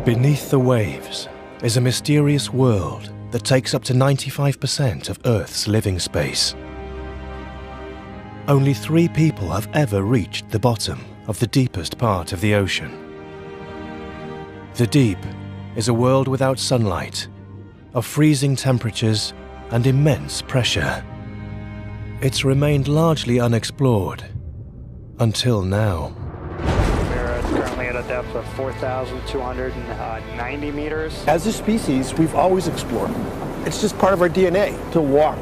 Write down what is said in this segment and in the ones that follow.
Beneath the waves is a mysterious world that takes up to 95% of Earth's living space. Only 3 people have ever reached the bottom of the deepest part of the ocean. The deep is a world without sunlight, of freezing temperatures and immense pressure. It's remained largely unexplored until now. We're currently at a depth of 4,290 meters. As a species, we've always explored. It's just part of our DNA to walk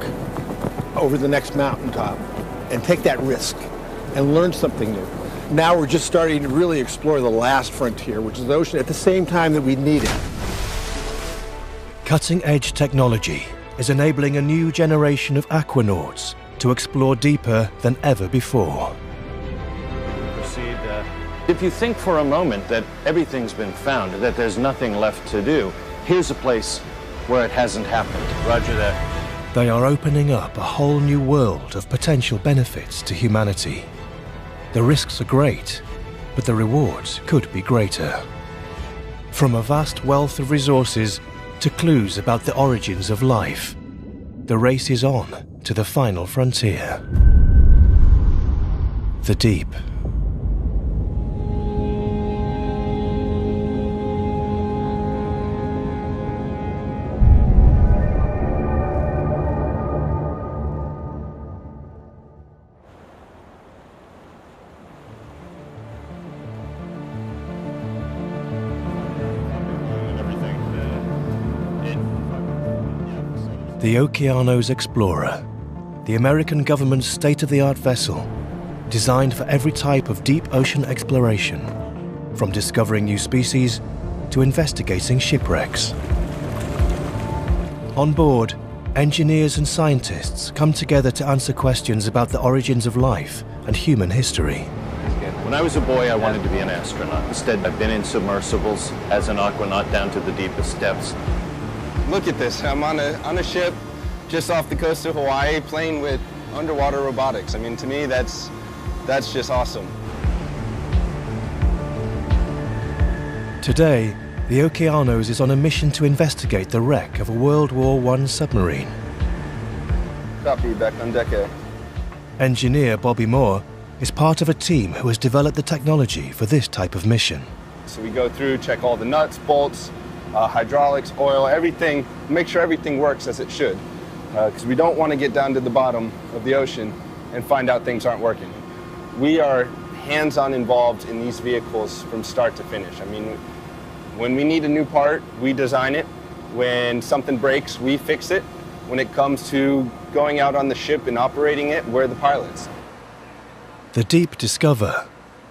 over the next mountaintop and take that risk and learn something new. Now we're just starting to really explore the last frontier, which is the ocean, at the same time that we need it. Cutting-edge technology is enabling a new generation of aquanauts to explore deeper than ever before. Proceed. If you think for a moment that everything's been found, that there's nothing left to do, here's a place where it hasn't happened. Roger that. They are opening up a whole new world of potential benefits to humanity. The risks are great, but the rewards could be greater. From a vast wealth of resources to clues about the origins of life, the race is on to the final frontier. The deep. The Okeanos Explorer, the American government's state-of-the-art vessel, designed for every type of deep ocean exploration, from discovering new species to investigating shipwrecks. On board, engineers and scientists come together to answer questions about the origins of life and human history. When I was a boy, I wanted to be an astronaut. Instead, I've been in submersibles as an aquanaut down to the deepest depths. Look at this. I'm on a ship just off the coast of Hawaii playing with underwater robotics. I mean, to me, that's just awesome. Today, the Okeanos is on a mission to investigate the wreck of a World War I submarine. Copy, back on deck A. Engineer Bobby Moore is part of a team who has developed the technology for this type of mission. So we go through, check all the nuts, bolts, hydraulics, oil, everything, make sure everything works as it should. Because we don't want to get down to the bottom of the ocean and find out things aren't working. We are hands-on involved in these vehicles from start to finish. I mean, when we need a new part, we design it. When something breaks, we fix it. When it comes to going out on the ship and operating it, we're the pilots. The Deep Discover,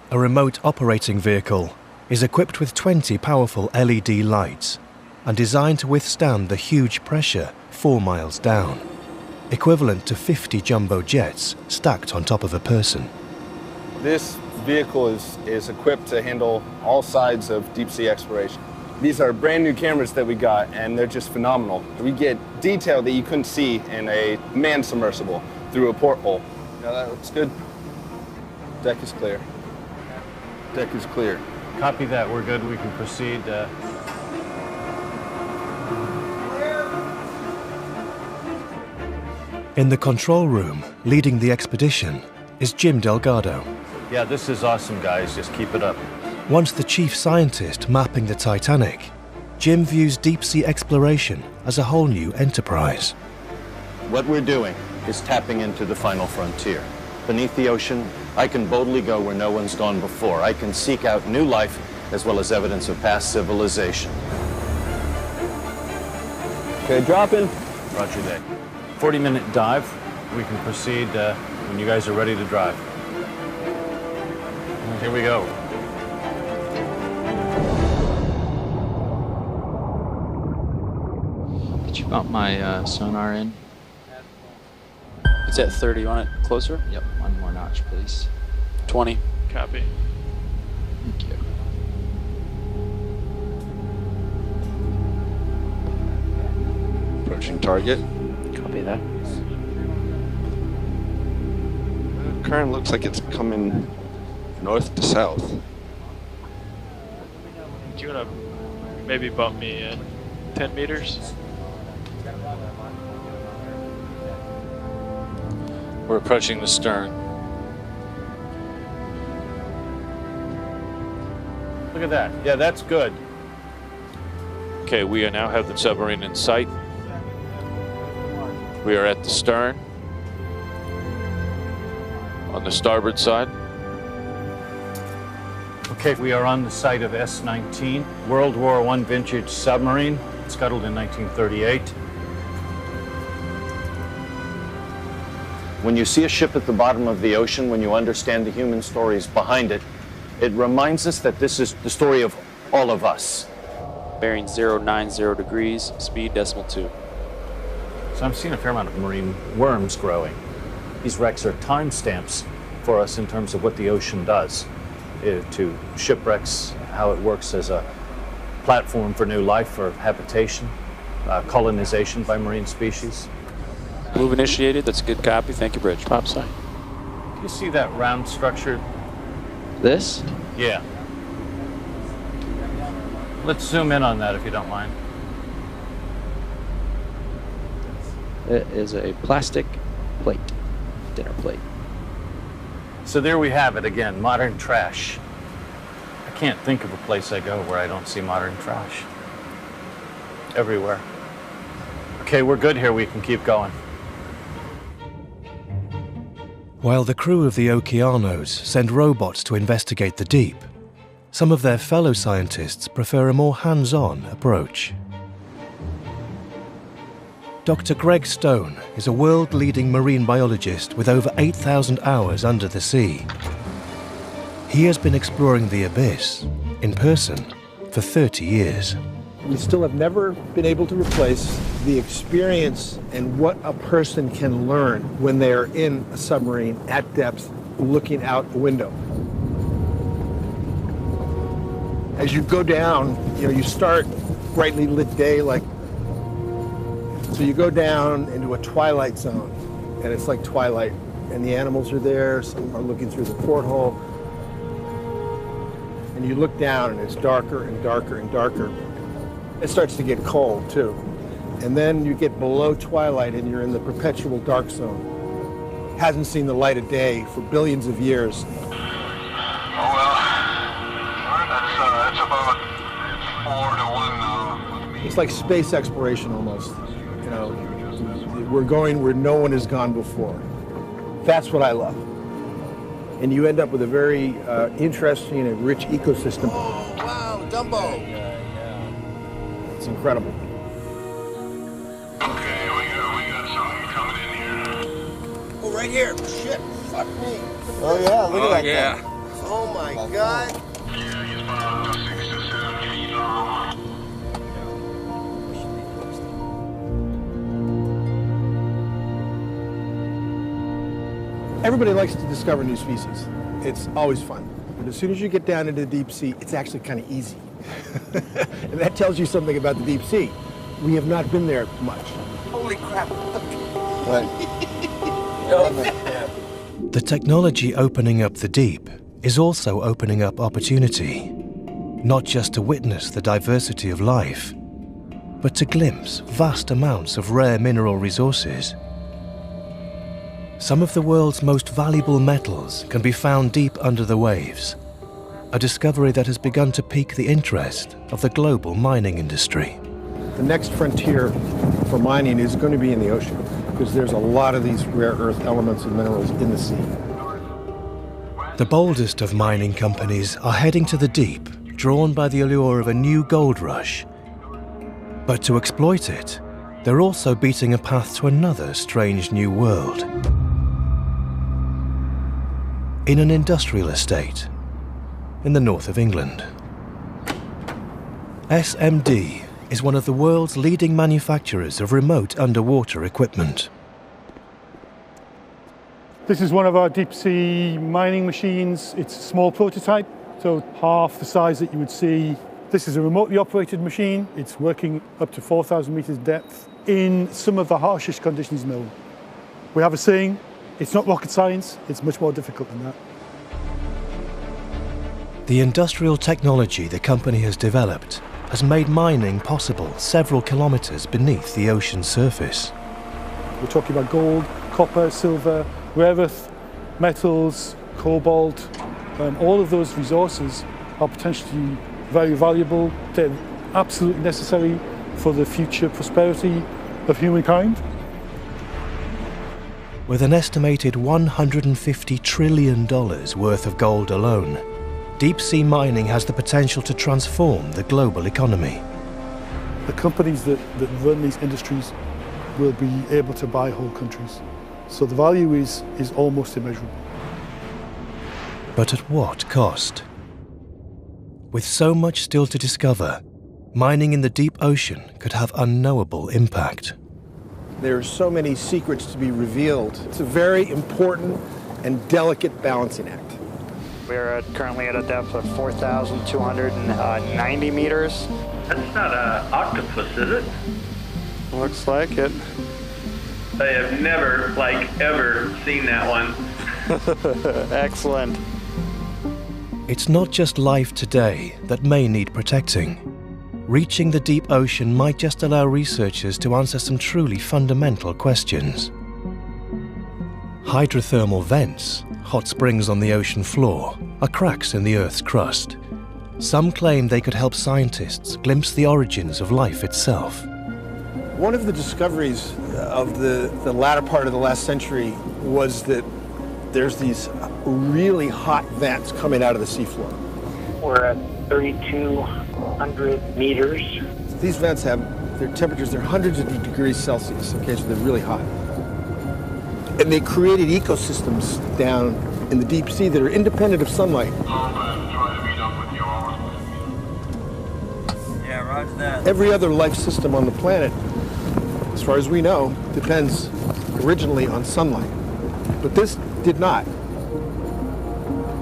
a remote operating vehicle, is equipped with 20 powerful LED lights and designed to withstand the huge pressure 4 miles down, equivalent to 50 jumbo jets stacked on top of a person. This vehicle is equipped to handle all sides of deep sea exploration. These are brand new cameras that we got, and they're just phenomenal. We get detail that you couldn't see in a manned submersible through a porthole. Now that looks good. Deck is clear. Deck is clear. Copy that. We're good. We can proceed. In the control room, leading the expedition, is Jim Delgado. Yeah, this is awesome, guys. Just keep it up. Once the chief scientist mapping the Titanic, Jim views deep-sea exploration as a whole new enterprise. What we're doing is tapping into the final frontier. Beneath the ocean, I can boldly go where no one's gone before. I can seek out new life as well as evidence of past civilization. Okay, dropping. Roger that. 40-minute dive. We can proceed when you guys are ready to drive. Here we go. Did you bump my sonar in? It's at 30. You want it closer? Yep. One more notch, please. 20. Copy. Thank you. Approaching target. Copy that. Current looks like it's coming north to south. Do you want to Maybe bump me in 10 meters. We're approaching the stern. Look at that. Yeah, that's good. Okay, we now have the submarine in sight. We are at the stern. On the starboard side. Okay, we are on the site of S-19, World War I vintage submarine, scuttled in 1938. When you see a ship at the bottom of the ocean, when you understand the human stories behind it, it reminds us that this is the story of all of us. Bearing 090 degrees, speed .2. So I'm seeing a fair amount of marine worms growing. These wrecks are timestamps for us in terms of what the ocean does to shipwrecks, how it works as a platform for new life, for habitation, colonization by marine species. Move initiated. That's a good copy. Thank you, Bridge. Pop sign. Do you see that round structure? This? Yeah. Let's zoom in on that if you don't mind. It is a plastic plate, dinner plate. So there we have it again, modern trash. I can't think of a place I go where I don't see modern trash. Everywhere. Okay, we're good here. We can keep going. While the crew of the Okeanos send robots to investigate the deep, some of their fellow scientists prefer a more hands-on approach. Dr. Greg Stone is a world-leading marine biologist with over 8,000 hours under the sea. He has been exploring the abyss, in person, for 30 years. We still have never been able to replace the experience and what a person can learn when they are in a submarine at depth, looking out a window. As you go down, you start brightly lit day, so you go down into a twilight zone, and it's like twilight, and the animals are there, some are looking through the porthole, and you look down, and it's darker and darker and darker. It starts to get cold, too. And then you get below twilight, and you're in the perpetual dark zone. Hasn't seen the light of day for billions of years. Oh, well, that's about 4 to 1 It's like space exploration, almost. We're going where no one has gone before. That's what I love. And you end up with a very interesting and rich ecosystem. Oh, wow, Dumbo! It's incredible. Okay, we got something coming in here. Oh, right here. Shit. Fuck me. Oh, yeah, look at that guy. Oh, my God. Yeah, he's about 6 to 7 feet long. Everybody likes to discover new species. It's always fun. But as soon as you get down into the deep sea, it's actually kind of easy. And that tells you something about the deep sea. We have not been there much. Holy crap. The technology opening up the deep is also opening up opportunity, not just to witness the diversity of life, but to glimpse vast amounts of rare mineral resources. Some of the world's most valuable metals can be found deep under the waves, a discovery that has begun to pique the interest of the global mining industry. The next frontier for mining is going to be in the ocean, because there's a lot of these rare earth elements and minerals in the sea. The boldest of mining companies are heading to the deep, drawn by the allure of a new gold rush. But to exploit it, they're also beating a path to another strange new world. In an industrial estate in the north of England. SMD is one of the world's leading manufacturers of remote underwater equipment. This is one of our deep sea mining machines. It's a small prototype, so half the size that you would see. This is a remotely operated machine. It's working up to 4,000 meters depth in some of the harshest conditions known. We have a saying, it's not rocket science, it's much more difficult than that. The industrial technology the company has developed has made mining possible several kilometers beneath the ocean's surface. We're talking about gold, copper, silver, rare earth metals, cobalt. All of those resources are potentially very valuable. They're absolutely necessary for the future prosperity of humankind. With an estimated $150 trillion worth of gold alone, deep-sea mining has the potential to transform the global economy. The companies that run these industries will be able to buy whole countries. So the value is almost immeasurable. But at what cost? With so much still to discover, mining in the deep ocean could have unknowable impact. There are so many secrets to be revealed. It's a very important and delicate balancing act. We're currently at a depth of 4,290 meters. That's not an octopus, is it? Looks like it. I have never, ever seen that one. Excellent. It's not just life today that may need protecting. Reaching the deep ocean might just allow researchers to answer some truly fundamental questions. Hydrothermal vents, hot springs on the ocean floor, are cracks in the Earth's crust. Some claim they could help scientists glimpse the origins of life itself. One of the discoveries of the latter part of the last century was that there's these really hot vents coming out of the seafloor. We're at 3,200 meters. These vents have their temperatures, they're hundreds of degrees Celsius, okay, so they're really hot. And they created ecosystems down in the deep sea that are independent of sunlight. Yeah, roger that. Every other life system on the planet, as far as we know, depends originally on sunlight. But this did not.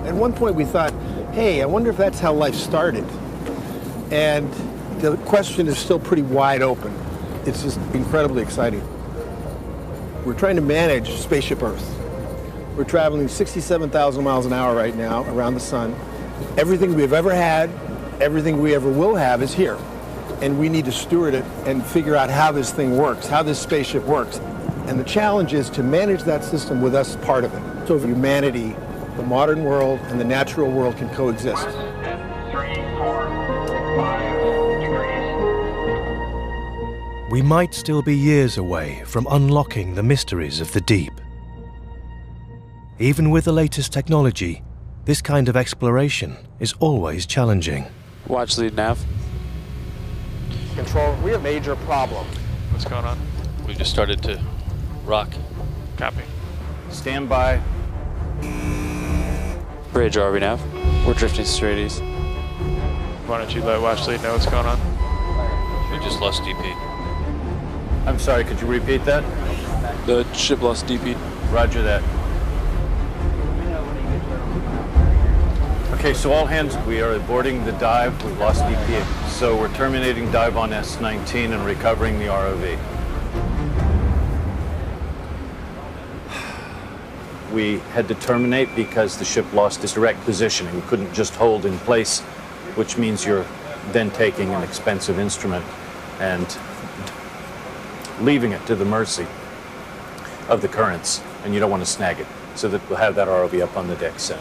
At one point we thought, hey, I wonder if that's how life started. And the question is still pretty wide open. It's just incredibly exciting. We're trying to manage Spaceship Earth. We're traveling 67,000 miles an hour right now around the sun. Everything we've ever had, everything we ever will have is here. And we need to steward it and figure out how this thing works, how this spaceship works. And the challenge is to manage that system with us part of it. So humanity, the modern world, and the natural world can coexist. We might still be years away from unlocking the mysteries of the deep. Even with the latest technology, this kind of exploration is always challenging. Watch lead nav. Control, we have a major problem. What's going on? We just started to rock. Copy. Stand by. Bridge RV nav. We're drifting straight east. Why don't you let watch lead know what's going on? We just lost DP. I'm sorry, could you repeat that? The ship lost DP. Roger that. Okay, so all hands, we are aborting the dive. We've lost DP. So we're terminating dive on S-19 and recovering the ROV. We had to terminate because the ship lost its direct positioning. We couldn't just hold in place, which means you're then taking an expensive instrument and leaving it to the mercy of the currents, and you don't want to snag it, so that we'll have that ROV up on the deck soon.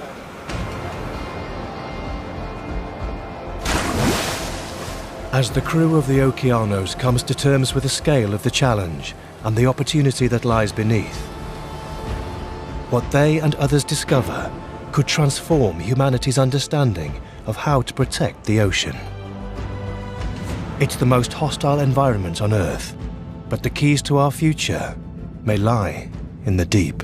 As the crew of the Okeanos comes to terms with the scale of the challenge and the opportunity that lies beneath, what they and others discover could transform humanity's understanding of how to protect the ocean. It's the most hostile environment on Earth, but the keys to our future may lie in the deep.